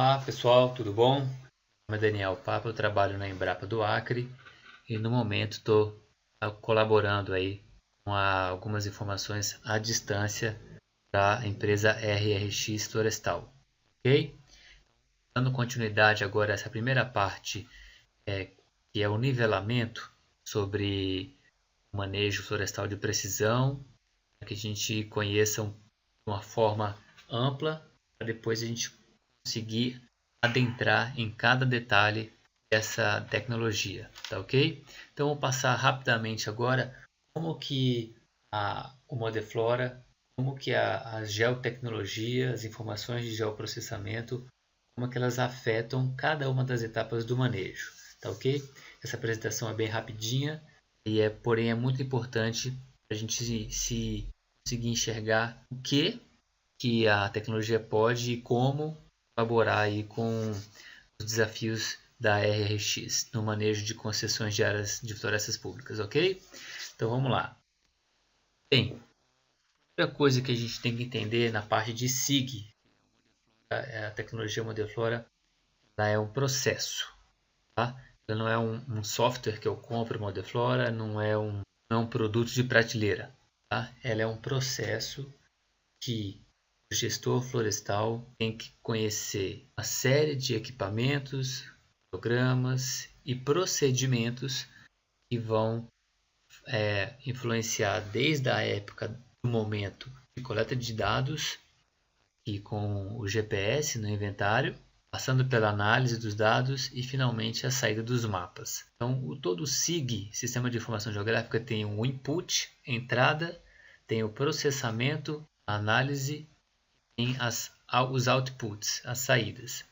Olá pessoal, tudo bom? Meu nome é Daniel Papa, eu trabalho na Embrapa do Acre e no momento estou colaborando aí com algumas informações à distância para a empresa RRX Florestal, ok? Dando continuidade agora a essa primeira parte, que é o nivelamento sobre o manejo florestal de precisão, para que a gente conheça de uma forma ampla, para depois a gente conseguir adentrar em cada detalhe dessa tecnologia, tá ok? Então vou passar rapidamente agora como que o Modeflora, como que as geotecnologias, as informações de geoprocessamento, como que elas afetam cada uma das etapas do manejo, tá ok? Essa apresentação é bem rapidinha, porém é muito importante para a gente se conseguir enxergar o que a tecnologia pode e como colaborar aí com os desafios da RRX no manejo de concessões de áreas de florestas públicas, ok? Então vamos lá. Bem, a primeira coisa que a gente tem que entender na parte de SIG, a tecnologia Modeflora, ela é um processo, tá? Ela não é um software que eu compro Modeflora, não é um produto de prateleira, tá? Ela é um processo que o gestor florestal tem que conhecer uma série de equipamentos, programas e procedimentos que vão influenciar desde a época do momento de coleta de dados e com o GPS no inventário, passando pela análise dos dados e finalmente a saída dos mapas. Então, todo o SIG, Sistema de Informação Geográfica, tem um input, entrada, tem o processamento, a análise, tem os outputs, as saídas.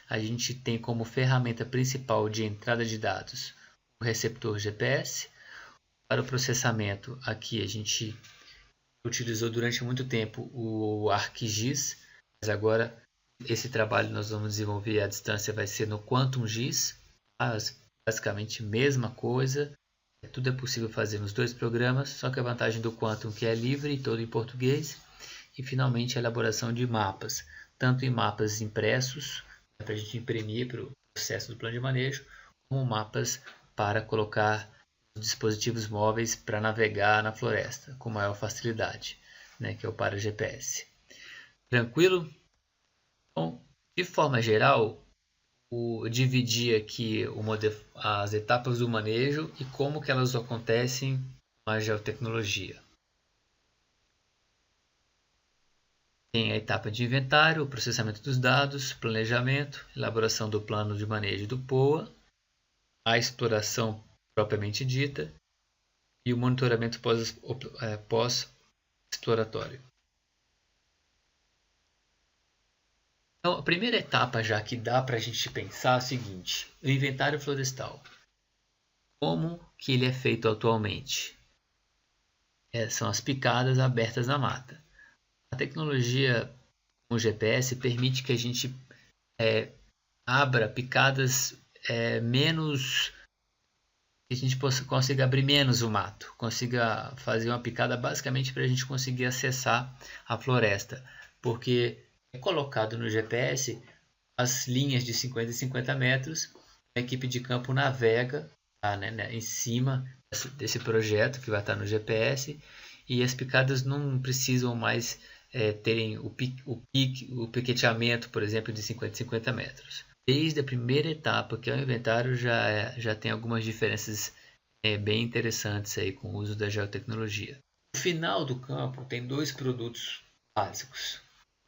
A gente tem como ferramenta principal de entrada de dados o receptor GPS. Para o processamento, aqui a gente utilizou durante muito tempo o ArcGIS, mas agora esse trabalho nós vamos desenvolver à distância vai ser no QuantumGIS, basicamente mesma coisa, tudo é possível fazer nos dois programas, só que a vantagem do Quantum que é livre e todo em português, e finalmente a elaboração de mapas, tanto em mapas impressos, para a gente imprimir para o processo do plano de manejo, como mapas para colocar dispositivos móveis para navegar na floresta com maior facilidade, né, que é o para GPS. Tranquilo? Bom, de forma geral, eu dividi aqui as etapas do manejo e como que elas acontecem com a geotecnologia. Tem a etapa de inventário, o processamento dos dados, planejamento, elaboração do plano de manejo do POA, a exploração propriamente dita e o monitoramento pós-exploratório. Então, a primeira etapa já que dá para a gente pensar é a seguinte: o inventário florestal. Como que ele é feito atualmente? São as picadas abertas na mata. A tecnologia com o GPS permite que a gente abra picadas menos, que a gente consiga abrir menos o mato, consiga fazer uma picada basicamente para a gente conseguir acessar a floresta, porque é colocado no GPS as linhas de 50 e 50 metros, a equipe de campo navega em cima desse projeto que vai estar no GPS, e as picadas não precisam mais terem o piqueteamento, por exemplo, de 50 e 50 metros. Desde a primeira etapa, que é o inventário, já tem algumas diferenças bem interessantes aí com o uso da geotecnologia. No final do campo tem dois produtos básicos.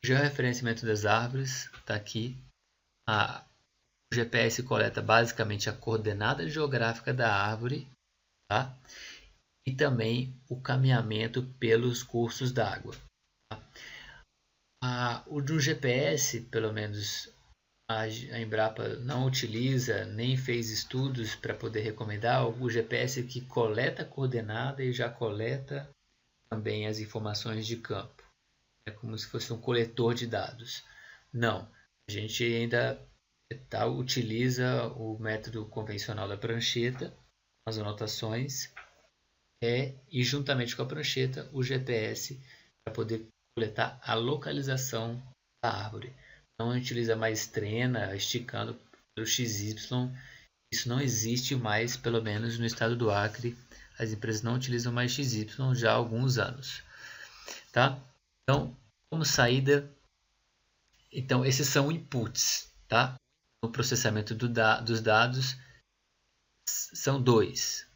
O georreferenciamento das árvores, está aqui. O GPS coleta basicamente a coordenada geográfica da árvore, tá? E também o caminhamento pelos cursos d'água. O do GPS, pelo menos a Embrapa não utiliza, nem fez estudos para poder recomendar o GPS que coleta a coordenada e já coleta também as informações de campo. É como se fosse um coletor de dados. Não, a gente ainda utiliza o método convencional da prancheta, as anotações, e juntamente com a prancheta o GPS para poder coletar a localização da árvore. não utiliza mais trena, esticando pelo XY. Isso não existe mais, pelo menos no estado do Acre. As empresas não utilizam mais XY já há alguns anos. Tá? Então, como saída, então esses são inputs. Tá? No processamento dos dados, são dois.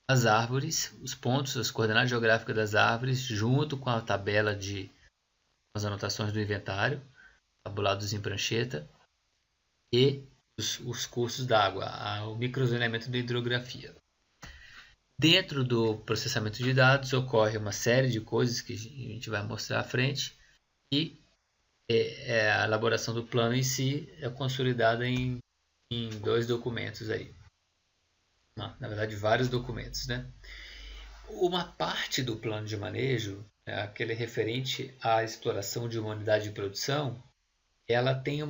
As árvores, os pontos, as coordenadas geográficas das árvores, junto com a tabela de as anotações do inventário, tabulados em prancheta, e os cursos d'água, o microzoneamento da hidrografia. Dentro do processamento de dados ocorre uma série de coisas que a gente vai mostrar à frente, e a elaboração do plano em si é consolidada em dois documentos aí. Na verdade, vários documentos, né? Uma parte do plano de manejo, aquele referente à exploração de uma unidade de produção, ela tem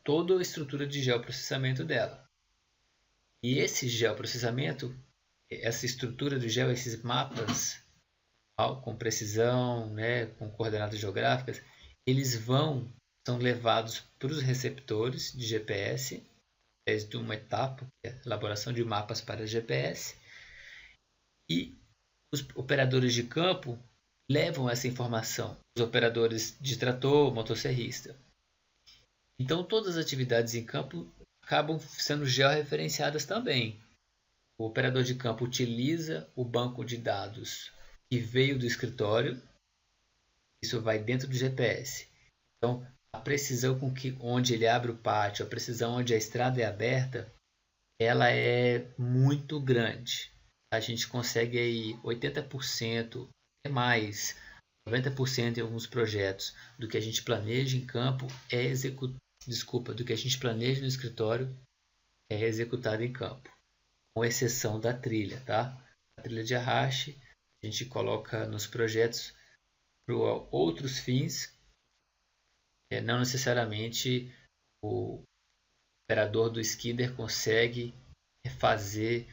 toda a estrutura de geoprocessamento dela. E esse geoprocessamento, essa estrutura do geo, esses mapas com precisão, né, com coordenadas geográficas, eles são levados para os receptores de GPS, desde uma etapa, que é a elaboração de mapas para GPS, e os operadores de campo levam essa informação, os operadores de trator, motosserrista. Então, todas as atividades em campo acabam sendo georreferenciadas também. O operador de campo utiliza o banco de dados que veio do escritório, isso vai dentro do GPS. Então, a precisão onde ele abre o pátio, a precisão onde a estrada é aberta, ela é muito grande. A gente consegue aí 80%, é mais, 90% em alguns projetos do que a gente planeja em campo do que a gente planeja no escritório é executado em campo, com exceção da trilha, tá? A trilha de arraste a gente coloca nos projetos para outros fins, não necessariamente o operador do skidder consegue fazer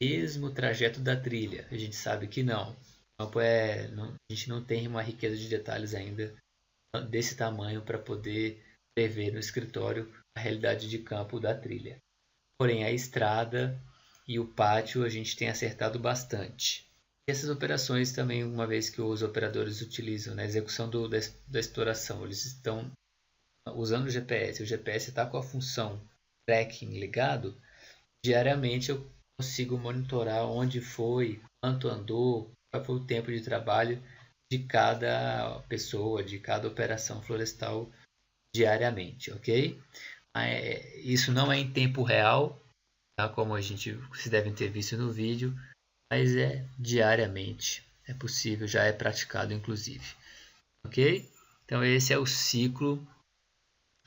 o mesmo trajeto da trilha. A gente sabe que não. O campo a gente não tem uma riqueza de detalhes ainda desse tamanho para poder prever no escritório a realidade de campo da trilha. Porém, a estrada e o pátio a gente tem acertado bastante. E essas operações também, uma vez que os operadores utilizam na execução da exploração, eles estão usando o GPS está com a função tracking ligado, diariamente eu consigo monitorar onde foi, quanto andou, qual foi o tempo de trabalho de cada pessoa, de cada operação florestal diariamente, ok? Isso não é em tempo real, tá? Como vocês devem ter visto no vídeo, mas é diariamente, é possível, já é praticado inclusive, ok? Então esse é o ciclo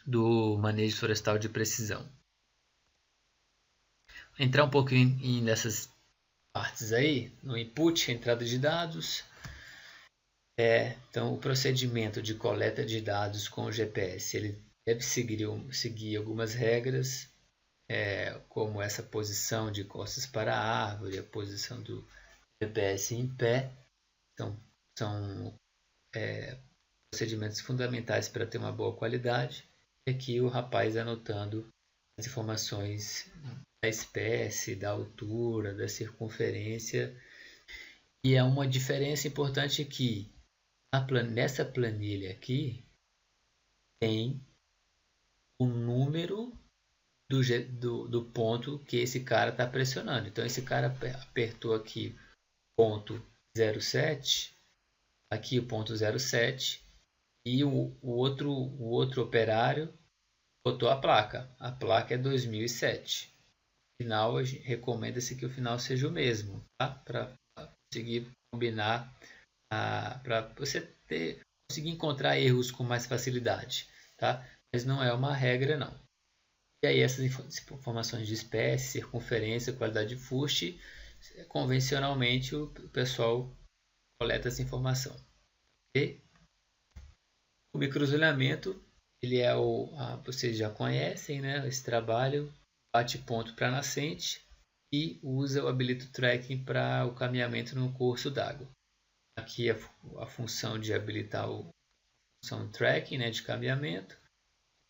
do manejo florestal de precisão. Entrar um pouquinho nessas partes aí, no input, entrada de dados. Então, o procedimento de coleta de dados com o GPS, ele deve seguir algumas regras, como essa posição de costas para a árvore, a posição do GPS em pé. Então, são procedimentos fundamentais para ter uma boa qualidade. E aqui o rapaz anotando as informações da espécie, da altura, da circunferência. E é uma diferença importante que nessa planilha aqui tem o número do ponto que esse cara está pressionando. Então esse cara apertou aqui ponto 07, aqui o ponto 07, e o outro operário botou a placa. A placa é 2007. No final, recomenda-se que o final seja o mesmo, tá? Para conseguir combinar, para você conseguir encontrar erros com mais facilidade, tá? Mas não é uma regra, não. E aí essas informações de espécie, circunferência, qualidade de fuste, convencionalmente o pessoal coleta essa informação. Okay? O microzoneamento, ele é vocês já conhecem, né? Esse trabalho, bate ponto para nascente e usa o habilito tracking para o caminhamento no curso d'água. Aqui a função de habilitar a função tracking, né, de caminhamento.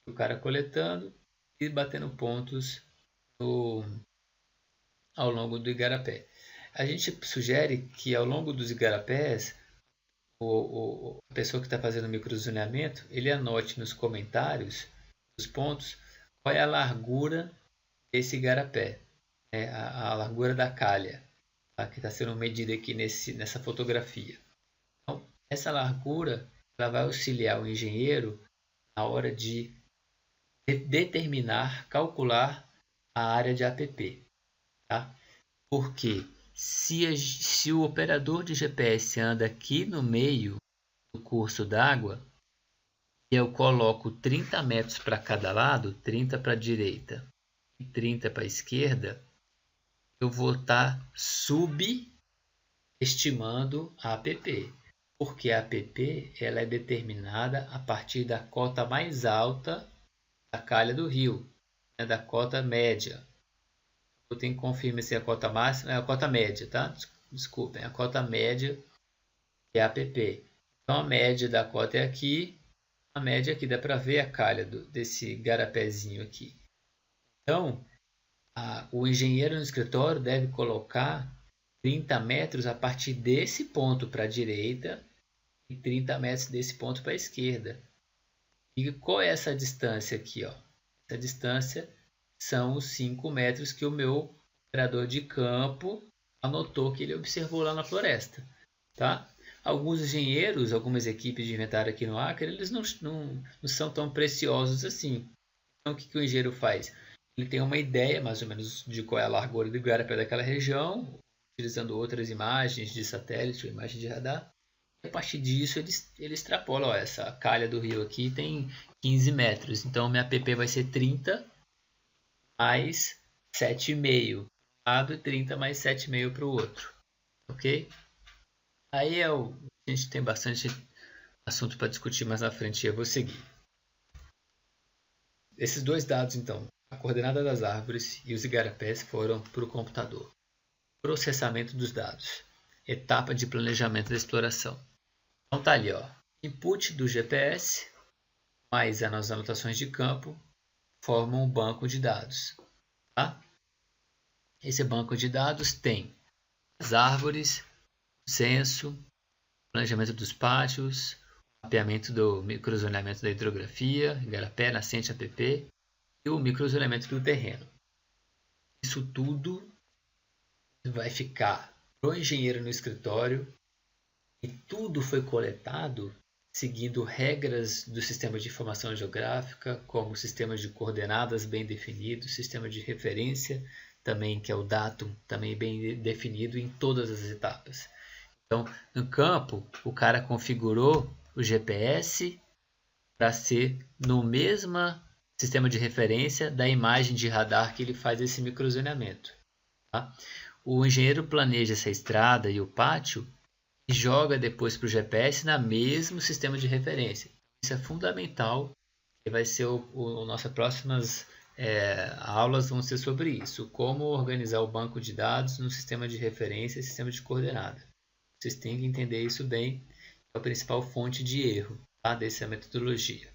O cara coletando e batendo pontos ao longo do igarapé. A gente sugere que ao longo dos igarapés, a pessoa que está fazendo o microzoneamento, ele anote nos comentários dos pontos qual é a largura desse igarapé, né? A largura da calha, tá? Que está sendo medida aqui nessa fotografia. Então, essa largura ela vai auxiliar o engenheiro na hora de determinar, calcular a área de APP. Tá? Porque se o operador de GPS anda aqui no meio do curso d'água, e eu coloco 30 metros para cada lado, 30 para a direita e 30 para a esquerda, eu vou estar subestimando a APP. Porque a APP ela é determinada a partir da cota mais alta da calha do rio, né, da cota média. Eu tenho que confirmar se é a cota máxima, é a cota média, tá? Desculpem, a cota média é a APP. Então a média da cota é aqui, a média aqui, dá para ver a calha desse garapézinho aqui. Então, o engenheiro no escritório deve colocar 30 metros a partir desse ponto para a direita e 30 metros desse ponto para a esquerda. E qual é essa distância aqui? Ó? Essa distância são os 5 metros que o meu operador de campo anotou que ele observou lá na floresta. Tá? Alguns engenheiros, algumas equipes de inventário aqui no Acre, eles não são tão preciosos assim. Então, o que o engenheiro faz? Ele tem uma ideia, mais ou menos, de qual é a largura do igarapé daquela região, utilizando outras imagens de satélite ou imagem de radar. E a partir disso, ele extrapola. Ó, essa calha do rio aqui tem 15 metros, então minha APP vai ser 30 mais 7,5 para um lado e 30 mais 7,5 para o outro. Ok? Aí a gente tem bastante assunto para discutir mais na frente e eu vou seguir. Esses dois dados, então, a coordenada das árvores e os igarapés foram para o computador. Processamento dos dados. Etapa de planejamento da exploração. Então tá ali, ó. Input do GPS mais as anotações de campo formam um banco de dados. Tá? Esse banco de dados tem as árvores, o censo, planejamento dos pátios, mapeamento do microzoneamento da hidrografia, igarapé, nascente, APP e o microzoneamento do terreno. Isso tudo vai ficar para o engenheiro no escritório e tudo foi coletado seguindo regras do sistema de informação geográfica, como sistema de coordenadas bem definido, sistema de referência também, que é o datum, também bem definido em todas as etapas. Então, no campo, o cara configurou o GPS para ser no mesmo sistema de referência da imagem de radar que ele faz esse microzoneamento. Tá? O engenheiro planeja essa estrada e o pátio e joga depois para o GPS no mesmo sistema de referência. Isso é fundamental e vai ser nossas próximas aulas vão ser sobre isso. Como organizar o banco de dados no sistema de referência e sistema de coordenada. Vocês têm que entender isso bem, é a principal fonte de erro, tá, dessa metodologia.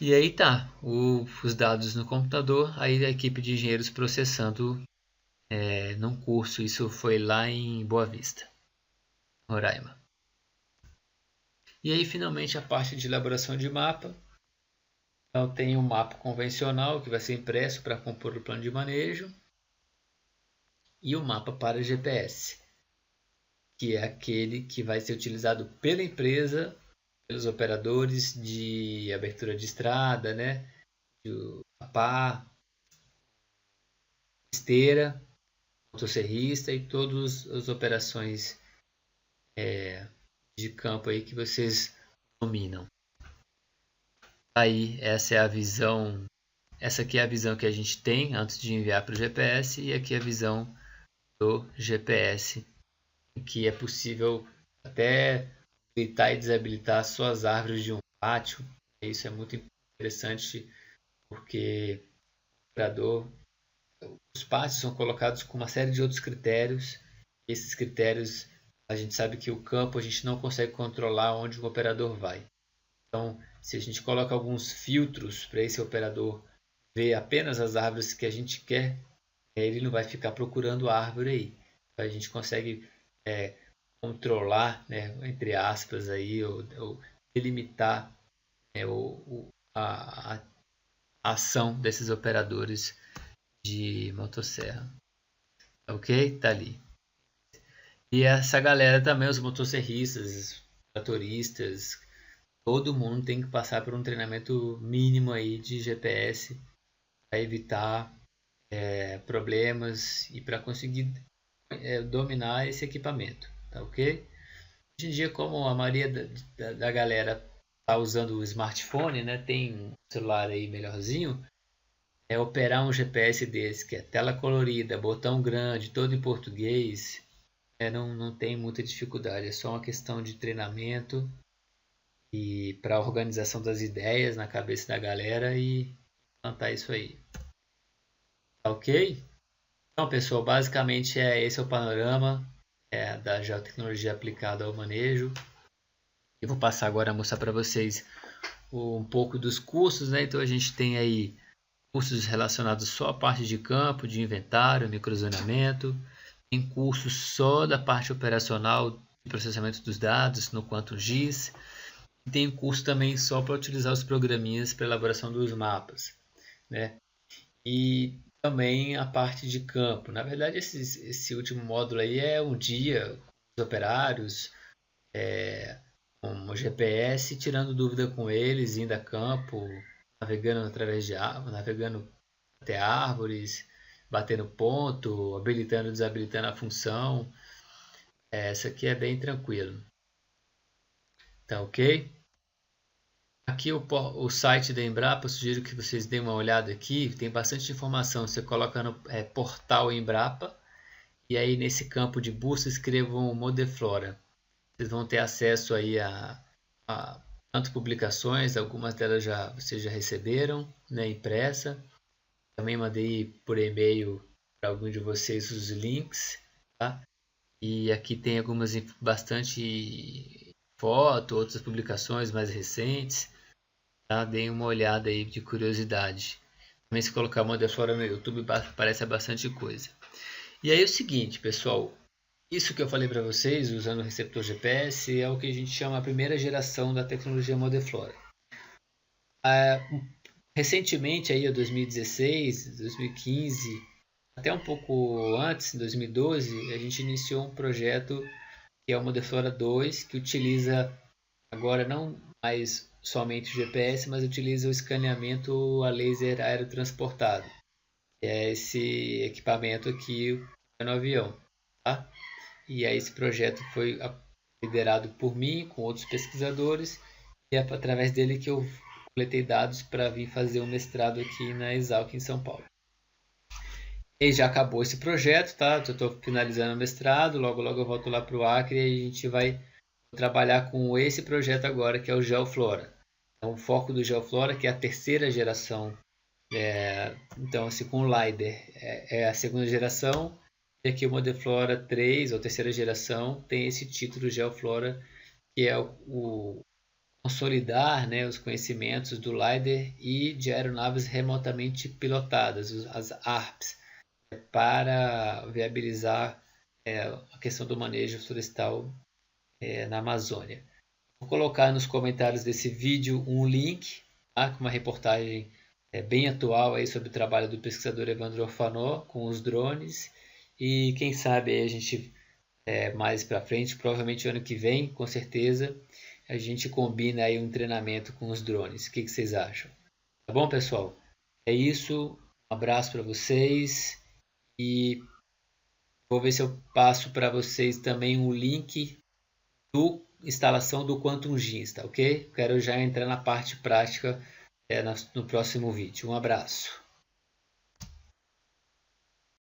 E aí tá, os dados no computador, aí a equipe de engenheiros processando num curso, isso foi lá em Boa Vista, Roraima. E aí finalmente a parte de elaboração de mapa. Então tem um mapa convencional que vai ser impresso para compor o plano de manejo e o mapa para GPS, que é aquele que vai ser utilizado pela empresa, pelos operadores de abertura de estrada, né? De pá, esteira, motosserrista e todas as operações de campo aí que vocês dominam. Aí essa é a visão, essa aqui é a visão que a gente tem antes de enviar para o GPS e aqui é a visão do GPS, em que é possível até habilitar e desabilitar suas árvores de um pátio. Isso é muito interessante porque os pátios são colocados com uma série de outros critérios. Esses critérios, a gente sabe que o campo a gente não consegue controlar onde o operador vai. Então, Se a gente coloca alguns filtros para esse operador ver apenas as árvores que a gente quer, ele não vai ficar procurando árvore aí. A gente consegue controlar, né, entre aspas, aí, ou delimitar, né, a ação desses operadores de motosserra. Ok? Tá ali. E essa galera também, os motosserristas, tratoristas, todo mundo tem que passar por um treinamento mínimo aí de GPS para evitar problemas e para conseguir dominar esse equipamento, tá ok? Hoje em dia, como a maioria da galera está usando o smartphone, né, tem um celular aí melhorzinho, operar um GPS desse, que é tela colorida, botão grande, todo em português, não tem muita dificuldade, é só uma questão de treinamento e para a organização das ideias na cabeça da galera e plantar isso aí. Tá ok? Então, pessoal, basicamente esse é o panorama da geotecnologia aplicada ao manejo. Eu vou passar agora a mostrar para vocês um pouco dos cursos, né? Então a gente tem aí cursos relacionados só à parte de campo, de inventário, microzoneamento. Tem cursos só da parte operacional de processamento dos dados no QuantumGIS. E tem curso também só para utilizar os programinhas para elaboração dos mapas, né? E também a parte de campo. Na verdade, esse último módulo aí é um dia com os operários, com o GPS, tirando dúvida com eles, indo a campo, navegando através de árvores, navegando até árvores, batendo ponto, habilitando e desabilitando a função. Essa aqui é bem tranquilo. Tá ok? Aqui o site da Embrapa, eu sugiro que vocês deem uma olhada aqui, tem bastante informação. Você coloca no portal Embrapa e aí nesse campo de busca escrevam Modeflora. Vocês vão ter acesso aí a tanto publicações, algumas delas vocês já receberam, né, impressa. Também mandei por e-mail para algum de vocês os links, tá? E aqui tem bastante foto, outras publicações mais recentes. Tá? Deem uma olhada aí de curiosidade. Também se colocar Modeflora no YouTube aparece bastante coisa. E aí é o seguinte, pessoal. Isso que eu falei para vocês, usando o receptor GPS, é o que a gente chama a primeira geração da tecnologia Modeflora. Recentemente, aí, em 2016, 2015, até um pouco antes, em 2012, a gente iniciou um projeto que é o Modeflora 2, que utiliza agora não mais somente o GPS, mas utiliza o escaneamento a laser aerotransportado. É esse equipamento aqui no avião, tá? E aí esse projeto foi liderado por mim, com outros pesquisadores, e é através dele que eu coletei dados para vir fazer um mestrado aqui na Exalc, em São Paulo. E já acabou esse projeto, tá? Eu estou finalizando o mestrado, logo eu volto lá para o Acre e a gente vai trabalhar com esse projeto agora, que é o GeoFlora. Então, o foco do GeoFlora, que é a terceira geração, então assim, com o LiDAR é a segunda geração, e aqui o Modeflora 3, ou terceira geração, tem esse título GeoFlora, que é o consolidar, né, os conhecimentos do LiDAR e de aeronaves remotamente pilotadas, as ARPs, para viabilizar a questão do manejo florestal na Amazônia. Vou colocar nos comentários desse vídeo um link, tá, com uma reportagem bem atual aí sobre o trabalho do pesquisador Evandro Orfanó com os drones, e quem sabe aí a gente mais para frente, provavelmente ano que vem, com certeza, a gente combina aí um treinamento com os drones. O que vocês acham? Tá bom, pessoal? É isso. Um abraço para vocês e vou ver se eu passo para vocês também um link do instalação do QuantumGIS, tá ok? Quero já entrar na parte prática no próximo vídeo. Um abraço.